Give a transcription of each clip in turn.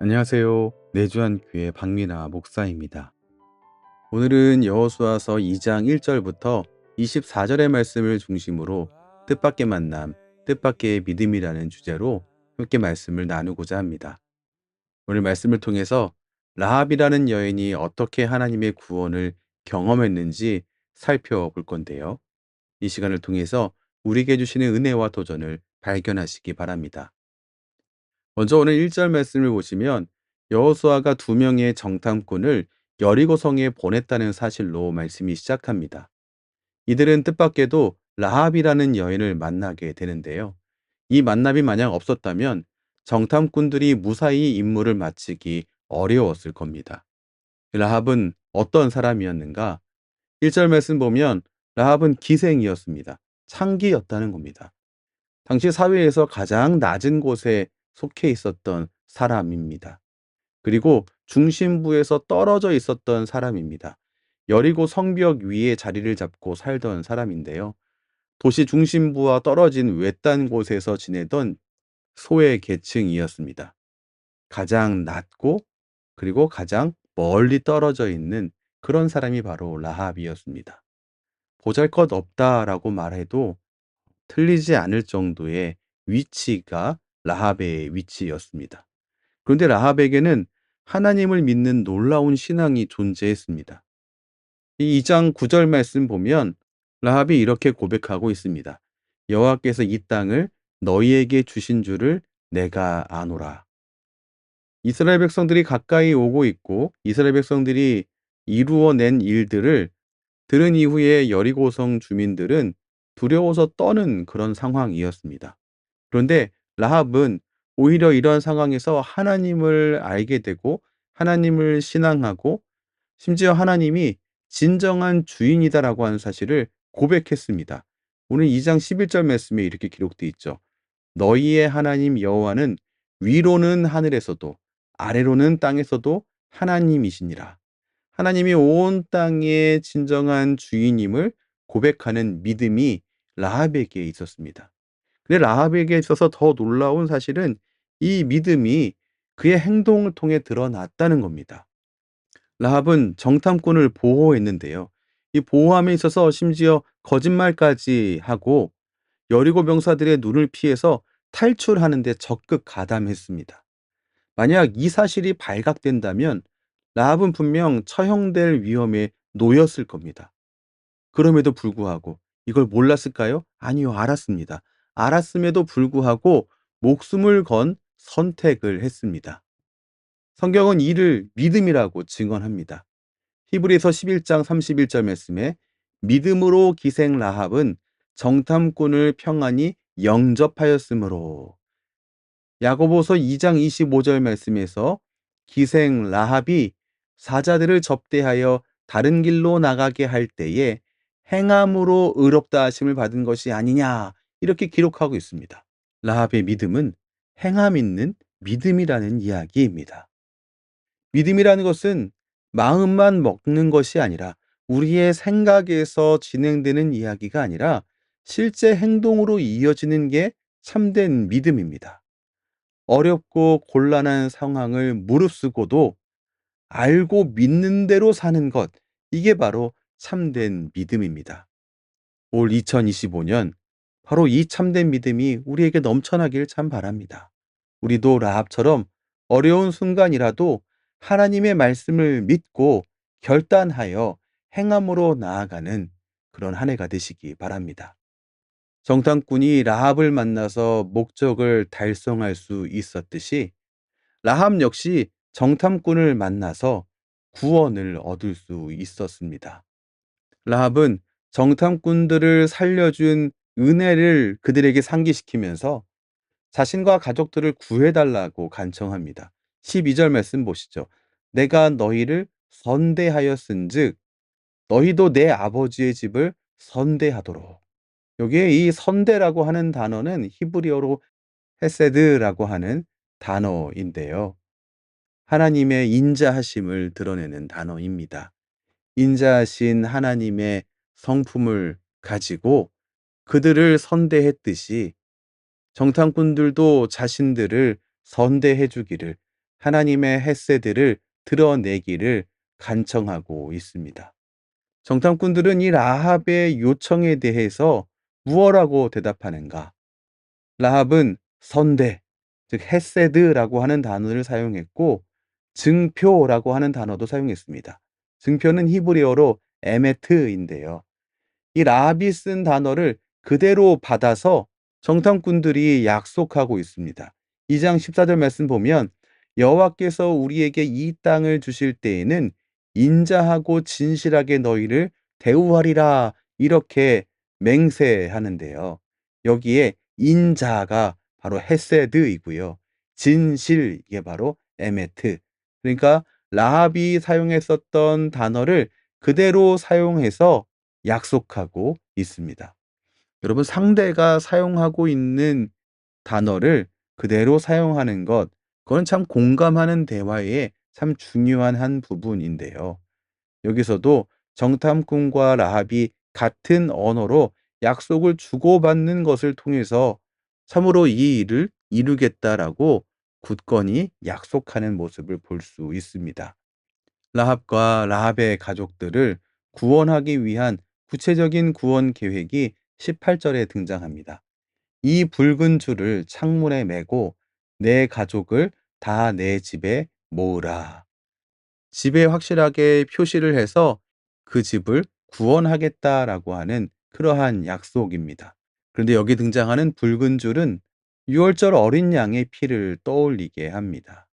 안녕하세요. 내주한 교회 박민아 목사입니다. 오늘은 여호수아서 2장 1절부터 24절의 말씀을 중심으로 뜻밖의 만남, 뜻밖의 믿음이라는 주제로 함께 말씀을 나누고자 합니다. 오늘 말씀을 통해서 라합이라는 여인이 어떻게 하나님의 구원을 경험했는지 살펴볼 건데요. 이 시간을 통해서 우리에게 주시는 은혜와 도전을 발견하시기 바랍니다. 먼저 오늘 1절 말씀을 보시면 여호수아가 두 명의 정탐꾼을 여리고성에 보냈다는 사실로 말씀이 시작합니다. 이들은 뜻밖에도 라합이라는 여인을 만나게 되는데요. 이 만남이 만약 없었다면 정탐꾼들이 무사히 임무를 마치기 어려웠을 겁니다. 라합은 어떤 사람이었는가? 1절 말씀 보면 라합은 기생이었습니다. 창기였다는 겁니다. 당시 사회에서 가장 낮은 곳에 속해 있었던 사람입니다. 그리고 중심부에서 떨어져 있었던 사람입니다. 여리고 성벽 위에 자리를 잡고 살던 사람인데요. 도시 중심부와 떨어진 외딴 곳에서 지내던 소외 계층이었습니다. 가장 낮고 그리고 가장 멀리 떨어져 있는 그런 사람이 바로 라합이었습니다. 보잘것없다라고 말해도 틀리지 않을 정도의 위치가 라합의 위치였습니다. 그런데 라합에게는 하나님을 믿는 놀라운 신앙이 존재했습니다. 이 2장 9절 말씀 보면 라합이 이렇게 고백하고 있습니다. 여호와께서 이 땅을 너희에게 주신 줄을 내가 아노라. 이스라엘 백성들이 가까이 오고 있고 이스라엘 백성들이 이루어낸 일들을 들은 이후에 여리고성 주민들은 두려워서 떠는 그런 상황이었습니다. 그런데 라합은 오히려 이러한 상황에서 하나님을 알게 되고 하나님을 신앙하고 심지어 하나님이 진정한 주인이다라고 하는 사실을 고백했습니다. 오늘 2장 11절 말씀에 이렇게 기록되어 있죠. 너희의 하나님 여호와는 위로는 하늘에서도 아래로는 땅에서도 하나님이시니라. 하나님이 온 땅의 진정한 주인임을 고백하는 믿음이 라합에게 있었습니다. 근데 라합에게 있어서 더 놀라운 사실은 이 믿음이 그의 행동을 통해 드러났다는 겁니다. 라합은 정탐꾼을 보호했는데요. 이 보호함에 있어서 심지어 거짓말까지 하고 여리고 병사들의 눈을 피해서 탈출하는 데 적극 가담했습니다. 만약 이 사실이 발각된다면 라합은 분명 처형될 위험에 놓였을 겁니다. 그럼에도 불구하고 이걸 몰랐을까요? 아니요, 알았습니다. 알았음에도 불구하고 목숨을 건 선택을 했습니다. 성경은 이를 믿음이라고 증언합니다. 히브리서 11장 31절 말씀에 믿음으로 기생 라합은 정탐꾼을 평안히 영접하였으므로. 야고보서 2장 25절 말씀에서 기생 라합이 사자들을 접대하여 다른 길로 나가게 할 때에 행함으로 의롭다 하심을 받은 것이 아니냐, 이렇게 기록하고 있습니다. 라합의 믿음은 행함 있는 믿음이라는 이야기입니다. 믿음이라는 것은 마음만 먹는 것이 아니라 우리의 생각에서 진행되는 이야기가 아니라 실제 행동으로 이어지는 게 참된 믿음입니다. 어렵고 곤란한 상황을 무릅쓰고도 알고 믿는 대로 사는 것, 이게 바로 참된 믿음입니다. 올 2025년 바로 이 참된 믿음이 우리에게 넘쳐나길 참 바랍니다. 우리도 라합처럼 어려운 순간이라도 하나님의 말씀을 믿고 결단하여 행함으로 나아가는 그런 한 해가 되시기 바랍니다. 정탐꾼이 라합을 만나서 목적을 달성할 수 있었듯이 라합 역시 정탐꾼을 만나서 구원을 얻을 수 있었습니다. 라합은 정탐꾼들을 살려준 은혜를 그들에게 상기시키면서 자신과 가족들을 구해달라고 간청합니다. 12절 말씀 보시죠. 내가 너희를 선대하였은즉 너희도 내 아버지의 집을 선대하도록. 여기에 이 선대라고 하는 단어는 히브리어로 헤세드라고 하는 단어인데요. 하나님의 인자하심을 드러내는 단어입니다. 인자하신 하나님의 성품을 가지고 그들을 선대했듯이 정탐꾼들도 자신들을 선대해 주기를 하나님의 헤세드를 드러내기를 간청하고 있습니다. 정탐꾼들은 이 라합의 요청에 대해서 무엇라고 대답하는가? 라합은 선대, 즉 헤세드라고 하는 단어를 사용했고 증표라고 하는 단어도 사용했습니다. 증표는 히브리어로 에메트인데요. 이 라합이 쓴 단어를 그대로 받아서 정탐꾼들이 약속하고 있습니다. 2장 14절 말씀 보면 여호와께서 우리에게 이 땅을 주실 때에는 인자하고 진실하게 너희를 대우하리라 이렇게 맹세하는데요. 여기에 인자가 바로 헤세드이고요. 진실 이게 바로 에메트. 그러니까 라합이 사용했었던 단어를 그대로 사용해서 약속하고 있습니다. 여러분 상대가 사용하고 있는 단어를 그대로 사용하는 것 그건 참 공감하는 대화의 참 중요한 한 부분인데요. 여기서도 정탐꾼과 라합이 같은 언어로 약속을 주고받는 것을 통해서 참으로 이 일을 이루겠다라고 굳건히 약속하는 모습을 볼 수 있습니다. 라합과 라합의 가족들을 구원하기 위한 구체적인 구원 계획이 18절에 등장합니다. 이 붉은 줄을 창문에 매고 내 가족을 다 내 집에 모으라. 집에 확실하게 표시를 해서 그 집을 구원하겠다라고 하는 그러한 약속입니다. 그런데 여기 등장하는 붉은 줄은 유월절 어린 양의 피를 떠올리게 합니다.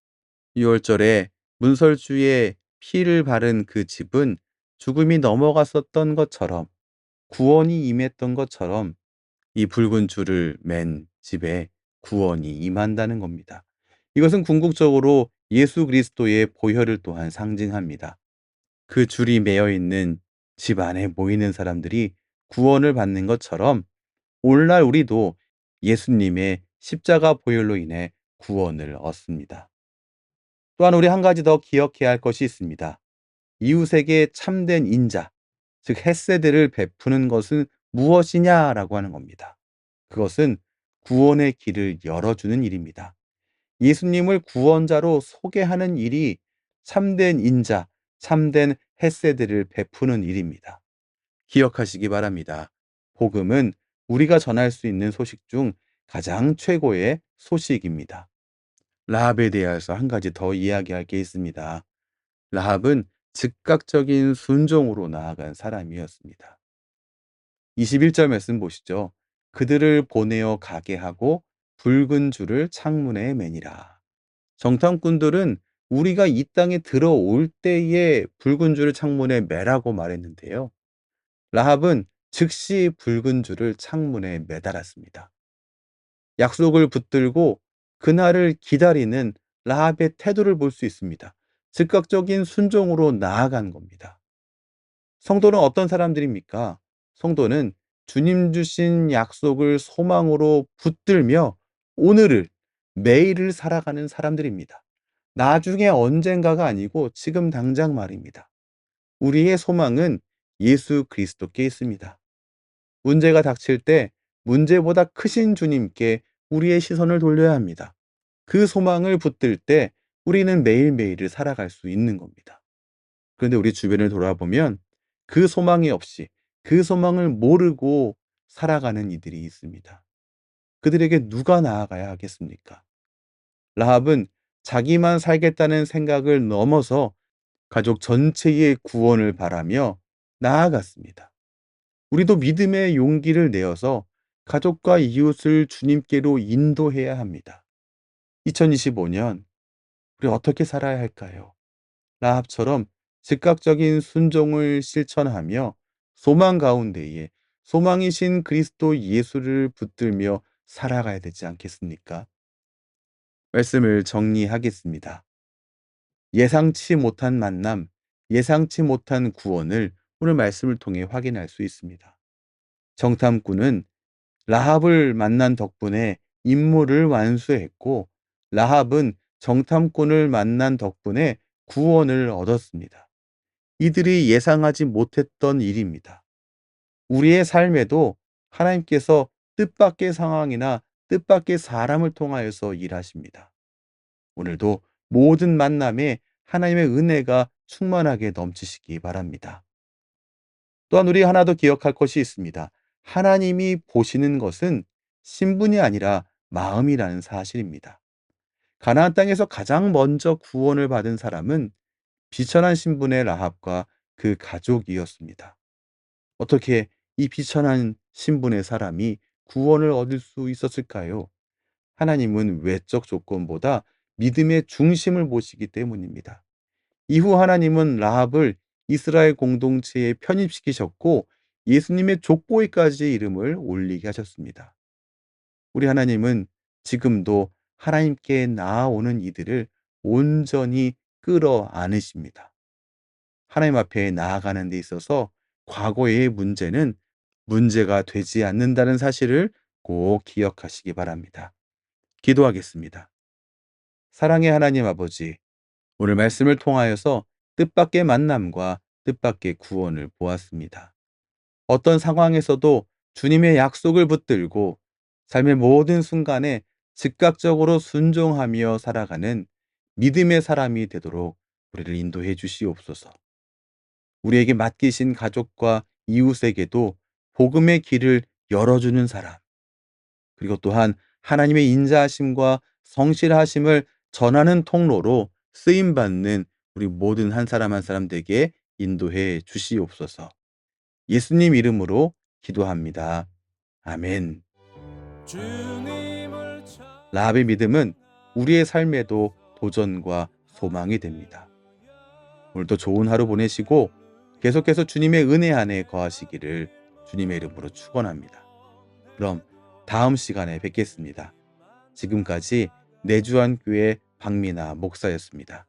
유월절에 문설주에 피를 바른 그 집은 죽음이 넘어갔었던 것처럼 구원이 임했던 것처럼 이 붉은 줄을 맨 집에 구원이 임한다는 겁니다. 이것은 궁극적으로 예수 그리스도의 보혈을 또한 상징합니다. 그 줄이 매여 있는 집 안에 모이는 사람들이 구원을 받는 것처럼 오늘날 우리도 예수님의 십자가 보혈로 인해 구원을 얻습니다. 또한 우리 한 가지 더 기억해야 할 것이 있습니다. 이웃에게 참된 인자, 즉 헤세드를 베푸는 것은 무엇이냐라고 하는 겁니다. 그것은 구원의 길을 열어주는 일입니다. 예수님을 구원자로 소개하는 일이 참된 인자, 참된 헤세드를 베푸는 일입니다. 기억하시기 바랍니다. 복음은 우리가 전할 수 있는 소식 중 가장 최고의 소식입니다. 라합에 대해서 한 가지 더 이야기할 게 있습니다. 라합은 즉각적인 순종으로 나아간 사람이었습니다. 21절 말씀 보시죠. 그들을 보내어 가게 하고 붉은 줄을 창문에 매니라. 정탐꾼들은 우리가 이 땅에 들어올 때에 붉은 줄을 창문에 매라고 말했는데요. 라합은 즉시 붉은 줄을 창문에 매달았습니다. 약속을 붙들고 그날을 기다리는 라합의 태도를 볼 수 있습니다. 즉각적인 순종으로 나아간 겁니다. 성도는 어떤 사람들입니까? 성도는 주님 주신 약속을 소망으로 붙들며 오늘을, 매일을 살아가는 사람들입니다. 나중에 언젠가가 아니고 지금 당장 말입니다. 우리의 소망은 예수 그리스도께 있습니다. 문제가 닥칠 때 문제보다 크신 주님께 우리의 시선을 돌려야 합니다. 그 소망을 붙들 때 우리는 매일매일을 살아갈 수 있는 겁니다. 그런데 우리 주변을 돌아보면 그 소망이 없이 그 소망을 모르고 살아가는 이들이 있습니다. 그들에게 누가 나아가야 하겠습니까? 라합은 자기만 살겠다는 생각을 넘어서 가족 전체의 구원을 바라며 나아갔습니다. 우리도 믿음의 용기를 내어서 가족과 이웃을 주님께로 인도해야 합니다. 2025년 우리 어떻게 살아야 할까요? 라합처럼 즉각적인 순종을 실천하며 소망 가운데에 소망이신 그리스도 예수를 붙들며 살아가야 되지 않겠습니까? 말씀을 정리하겠습니다. 예상치 못한 만남, 예상치 못한 구원을 오늘 말씀을 통해 확인할 수 있습니다. 정탐꾼은 라합을 만난 덕분에 임무를 완수했고 라합은 정탐꾼을 만난 덕분에 구원을 얻었습니다. 이들이 예상하지 못했던 일입니다. 우리의 삶에도 하나님께서 뜻밖의 상황이나 뜻밖의 사람을 통하여서 일하십니다. 오늘도 모든 만남에 하나님의 은혜가 충만하게 넘치시기 바랍니다. 또한 우리 하나 더 기억할 것이 있습니다. 하나님이 보시는 것은 신분이 아니라 마음이라는 사실입니다. 가나안 땅에서 가장 먼저 구원을 받은 사람은 비천한 신분의 라합과 그 가족이었습니다. 어떻게 이 비천한 신분의 사람이 구원을 얻을 수 있었을까요? 하나님은 외적 조건보다 믿음의 중심을 보시기 때문입니다. 이후 하나님은 라합을 이스라엘 공동체에 편입시키셨고 예수님의 족보에까지 이름을 올리게 하셨습니다. 우리 하나님은 지금도 하나님께 나아오는 이들을 온전히 끌어 안으십니다. 하나님 앞에 나아가는 데 있어서 과거의 문제는 문제가 되지 않는다는 사실을 꼭 기억하시기 바랍니다. 기도하겠습니다. 사랑의 하나님 아버지, 오늘 말씀을 통하여서 뜻밖의 만남과 뜻밖의 구원을 보았습니다. 어떤 상황에서도 주님의 약속을 붙들고 삶의 모든 순간에 즉각적으로 순종하며 살아가는 믿음의 사람이 되도록 우리를 인도해 주시옵소서. 우리에게 맡기신 가족과 이웃에게도 복음의 길을 열어주는 사람, 그리고 또한 하나님의 인자하심과 성실하심을 전하는 통로로 쓰임받는 우리 모든 한 사람 한 사람 되게 인도해 주시옵소서. 예수님 이름으로 기도합니다. 아멘. 라합의 믿음은 우리의 삶에도 도전과 소망이 됩니다. 오늘도 좋은 하루 보내시고 계속해서 주님의 은혜 안에 거하시기를 주님의 이름으로 축원합니다. 그럼 다음 시간에 뵙겠습니다. 지금까지 내주한 교회 박민아 목사였습니다.